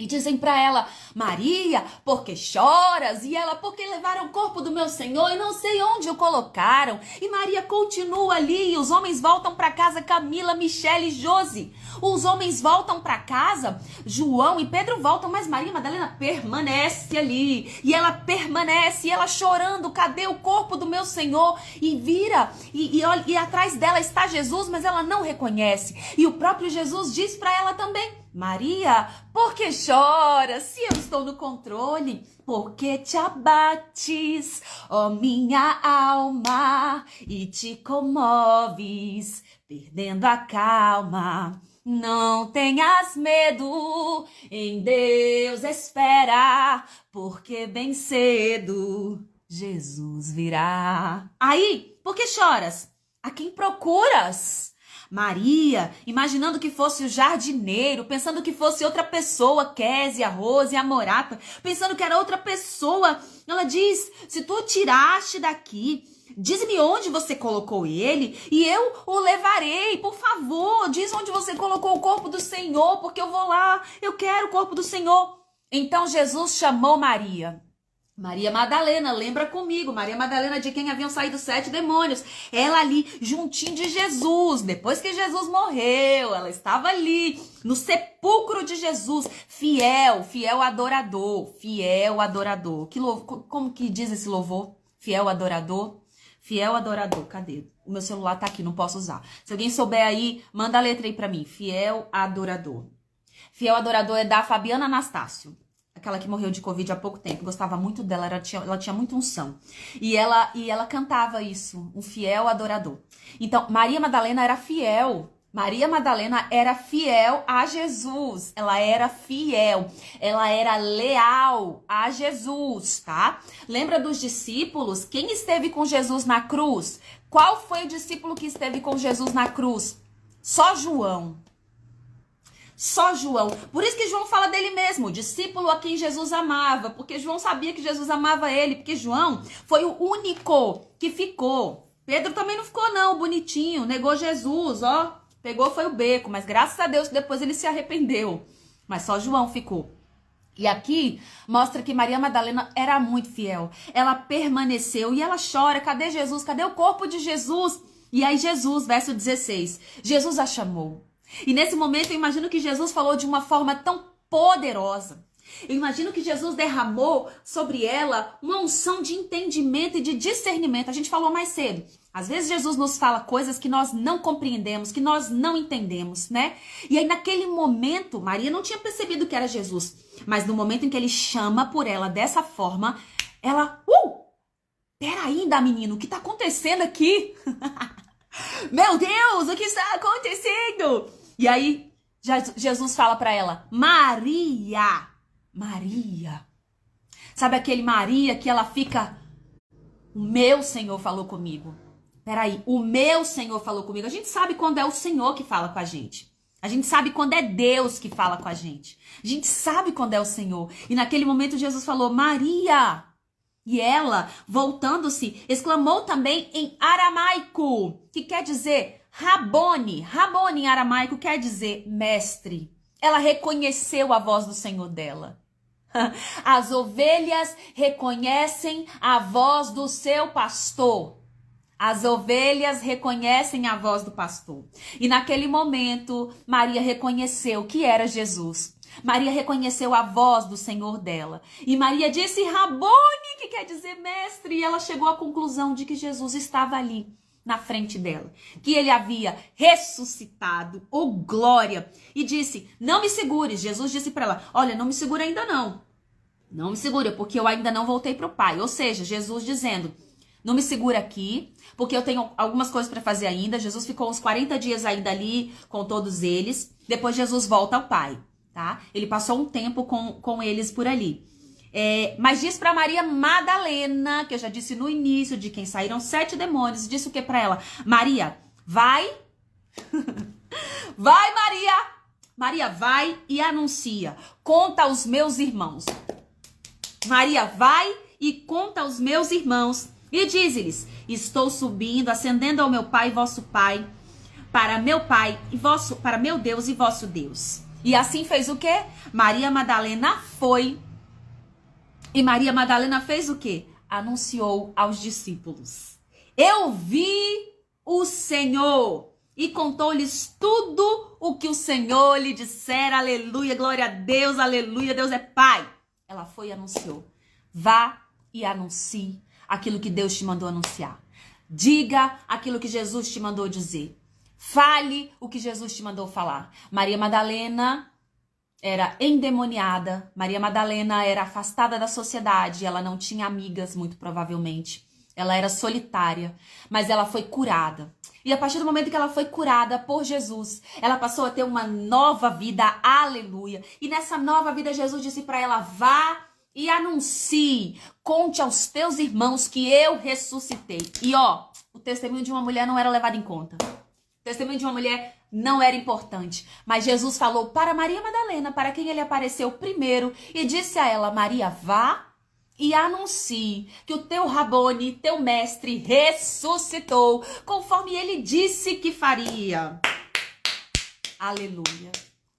e dizem para ela, Maria, por que choras? E ela, porque levaram o corpo do meu Senhor e não sei onde o colocaram. E Maria continua ali, e os homens voltam para casa, Camila, Michele e Josi. Os homens voltam para casa, João e Pedro voltam, mas Maria Madalena permanece ali. E ela permanece, e ela chorando, cadê o corpo do meu Senhor? E vira, e atrás dela está Jesus, mas ela não reconhece. E o próprio Jesus diz para ela também, Maria, por que choras se eu estou no controle? Por que te abates, ó minha alma, e te comoves, perdendo a calma? Não tenhas medo, em Deus espera, porque bem cedo Jesus virá. Aí, por que choras? A quem procuras? Maria, imaginando que fosse o jardineiro, pensando que fosse outra pessoa, Késia, Rose, Amorata, pensando que era outra pessoa, ela diz, se tu o tiraste daqui, diz-me onde você colocou ele e eu o levarei, por favor, diz onde você colocou o corpo do Senhor, porque eu vou lá, eu quero o corpo do Senhor. Então Jesus chamou Maria. Maria Madalena, lembra comigo, Maria Madalena de quem haviam saído 7 demônios, ela ali juntinho de Jesus, depois que Jesus morreu, ela estava ali no sepulcro de Jesus, fiel adorador, como que diz esse louvor? Fiel adorador, cadê? O meu celular tá aqui, não posso usar. Se alguém souber aí, manda a letra aí pra mim, fiel adorador é da Fabiana Anastácio. Aquela que morreu de Covid há pouco tempo. Gostava muito dela, ela tinha muita unção. E ela cantava isso, um fiel adorador. Então, Maria Madalena era fiel. Maria Madalena era fiel a Jesus. Ela era fiel. Ela era leal a Jesus, tá? Lembra dos discípulos? Quem esteve com Jesus na cruz? Qual foi o discípulo que esteve com Jesus na cruz? Só João. Só João. Por isso que João fala dele mesmo, discípulo a quem Jesus amava, porque João sabia que Jesus amava ele, porque João foi o único que ficou. Pedro também não ficou não, bonitinho, negou Jesus, ó, pegou foi o beco, mas graças a Deus depois ele se arrependeu, mas só João ficou. E aqui mostra que Maria Madalena era muito fiel, ela permaneceu e ela chora, cadê Jesus, cadê o corpo de Jesus? E aí Jesus, verso 16, Jesus a chamou. E nesse momento eu imagino que Jesus falou de uma forma tão poderosa. Eu imagino que Jesus derramou sobre ela uma unção de entendimento e de discernimento. A gente falou mais cedo. Às vezes Jesus nos fala coisas que nós não compreendemos, que nós não entendemos, né? E aí naquele momento, Maria não tinha percebido que era Jesus. Mas no momento em que ele chama por ela dessa forma, ela... Peraí, menino, o que tá acontecendo aqui? Meu Deus, o que está acontecendo? E aí, Jesus fala para ela, Maria. Sabe aquele Maria que ela fica, o meu Senhor falou comigo. Peraí, o meu Senhor falou comigo. A gente sabe quando é o Senhor que fala com a gente. A gente sabe quando é Deus que fala com a gente. A gente sabe quando é o Senhor. E naquele momento Jesus falou, Maria. E ela, voltando-se, exclamou também em aramaico, que quer dizer Rabone. Rabone em aramaico quer dizer mestre. Ela reconheceu a voz do Senhor dela. As ovelhas reconhecem a voz do seu pastor. As ovelhas reconhecem a voz do pastor. E naquele momento, Maria reconheceu que era Jesus. Maria reconheceu a voz do Senhor dela. E Maria disse, Rabone, que quer dizer mestre. E ela chegou à conclusão de que Jesus estava ali, na frente dela. Que ele havia ressuscitado, oh glória. E disse, não me segures. Jesus disse para ela, olha, não me segura ainda não. Não me segura, porque eu ainda não voltei para o Pai. Ou seja, Jesus dizendo, não me segura aqui, porque eu tenho algumas coisas para fazer ainda. Jesus ficou uns 40 dias ainda ali com todos eles. Depois Jesus volta ao Pai, tá? Ele passou um tempo com eles por ali. Mas diz para Maria Madalena, que eu já disse no início, de quem saíram 7 demônios, disse o que para ela? Maria, vai. Vai, Maria. Maria, vai e anuncia. Conta aos meus irmãos. Maria, vai e conta aos meus irmãos. E diz-lhes, estou subindo, ascendendo ao meu Pai e vosso Pai, para meu Pai e vosso, para meu Deus e vosso Deus. E assim fez o quê? Maria Madalena foi. E Maria Madalena fez o quê? Anunciou aos discípulos. Eu vi o Senhor e contou-lhes tudo o que o Senhor lhe dissera. Aleluia, glória a Deus, aleluia, Deus é Pai. Ela foi e anunciou. Vá e anuncie aquilo que Deus te mandou anunciar. Diga aquilo que Jesus te mandou dizer. Fale o que Jesus te mandou falar. Maria Madalena era endemoniada. Maria Madalena era afastada da sociedade. Ela não tinha amigas, muito provavelmente. Ela era solitária, mas ela foi curada. E a partir do momento que ela foi curada por Jesus, ela passou a ter uma nova vida. Aleluia. E nessa nova vida, Jesus disse para ela, vá e anuncie, conte aos teus irmãos que eu ressuscitei. E o testemunho de uma mulher não era levado em conta. O testemunho de uma mulher não era importante. Mas Jesus falou para Maria Madalena, para quem ele apareceu primeiro, e disse a ela, Maria, vá e anuncie que o teu Rabone, teu mestre, ressuscitou, conforme ele disse que faria. Aleluia.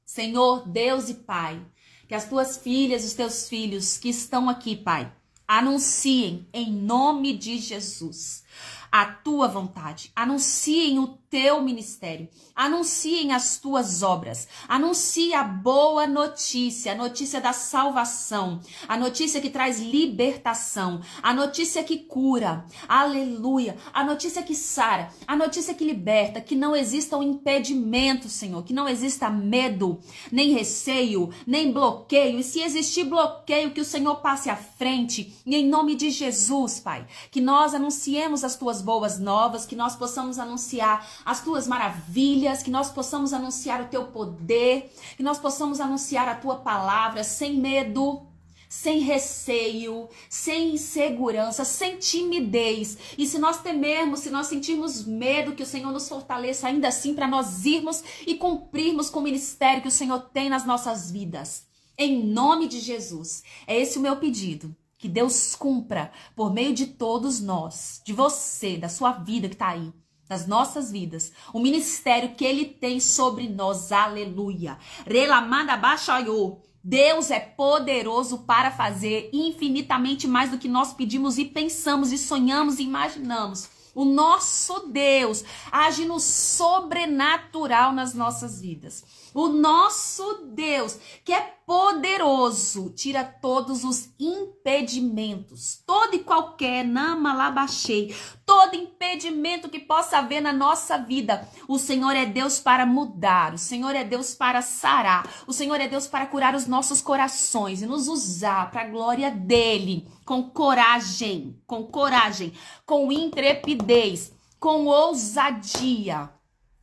Senhor, Deus e Pai, que as tuas filhas, os teus filhos que estão aqui, Pai, anunciem em nome de Jesus a tua vontade, anunciem o teu ministério, anunciem as tuas obras, anuncie a boa notícia, a notícia da salvação, a notícia que traz libertação, a notícia que cura, aleluia, a notícia que sara, a notícia que liberta, que não exista um impedimento, Senhor, que não exista medo, nem receio, nem bloqueio, e se existir bloqueio, que o Senhor passe à frente, e em nome de Jesus, Pai, que nós anunciemos as tuas boas novas, que nós possamos anunciar as tuas maravilhas, que nós possamos anunciar o teu poder, que nós possamos anunciar a tua palavra sem medo, sem receio, sem insegurança, sem timidez. E se nós temermos, se nós sentirmos medo, que o Senhor nos fortaleça ainda assim para nós irmos e cumprirmos com o ministério que o Senhor tem nas nossas vidas. Em nome de Jesus. É esse o meu pedido. Que Deus cumpra por meio de todos nós, de você, da sua vida que está aí, das nossas vidas, o ministério que Ele tem sobre nós. Aleluia. Relamanda baixaiô. Deus é poderoso para fazer infinitamente mais do que nós pedimos e pensamos e sonhamos e imaginamos. O nosso Deus age no sobrenatural nas nossas vidas. O nosso Deus, que é poderoso, tira todos os impedimentos, todo e qualquer, namalabachei, todo impedimento que possa haver na nossa vida. O Senhor é Deus para mudar, o Senhor é Deus para sarar, o Senhor é Deus para curar os nossos corações e nos usar para a glória dEle, com coragem, com intrepidez, com ousadia,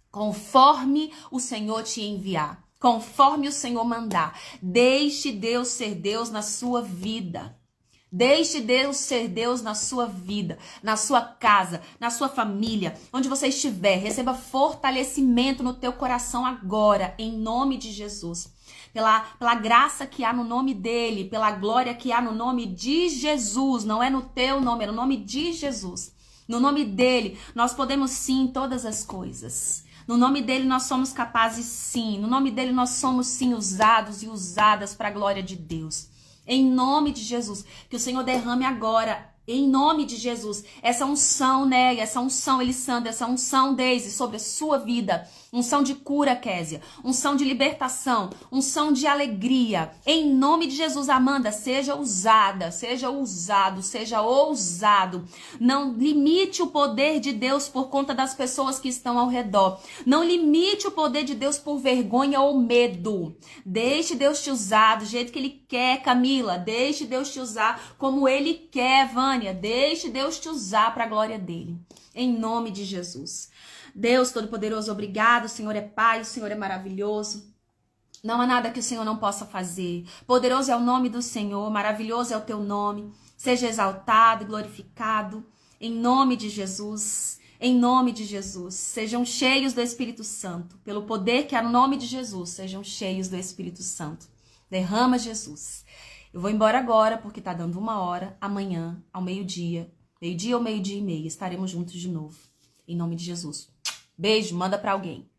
conforme o Senhor te enviar, conforme o Senhor mandar. Deixe Deus ser Deus na sua vida. Deixe Deus ser Deus na sua vida, na sua casa, na sua família, onde você estiver. Receba fortalecimento no teu coração agora, em nome de Jesus. Pela graça que há no nome dele, pela glória que há no nome de Jesus. Não é no teu nome, é no nome de Jesus. No nome dele, nós podemos sim todas as coisas. No nome dele nós somos capazes sim. No nome dele nós somos sim usados e usadas para a glória de Deus. Em nome de Jesus, que o Senhor derrame agora, em nome de Jesus, essa unção, né? Essa unção, Elisandra, essa unção, Deise, sobre a sua vida. Unção de cura, Késia. Unção de libertação. Unção de alegria. Em nome de Jesus, Amanda, seja usada, seja usado, seja ousado. Não limite o poder de Deus por conta das pessoas que estão ao redor. Não limite o poder de Deus por vergonha ou medo. Deixe Deus te usar do jeito que Ele quer, Camila. Deixe Deus te usar como Ele quer, Vânia. Deixe Deus te usar para a glória dele. Em nome de Jesus. Deus Todo-Poderoso, obrigado. O Senhor é Pai, o Senhor é maravilhoso. Não há nada que o Senhor não possa fazer. Poderoso é o nome do Senhor, maravilhoso é o teu nome. Seja exaltado e glorificado. Em nome de Jesus. Em nome de Jesus. Sejam cheios do Espírito Santo. Pelo poder que há no nome de Jesus, sejam cheios do Espírito Santo. Derrama, Jesus. Eu vou embora agora, porque tá dando 1h. Amanhã, ao meio-dia ou meio-dia e meia, estaremos juntos de novo. Em nome de Jesus. Beijo, manda pra alguém.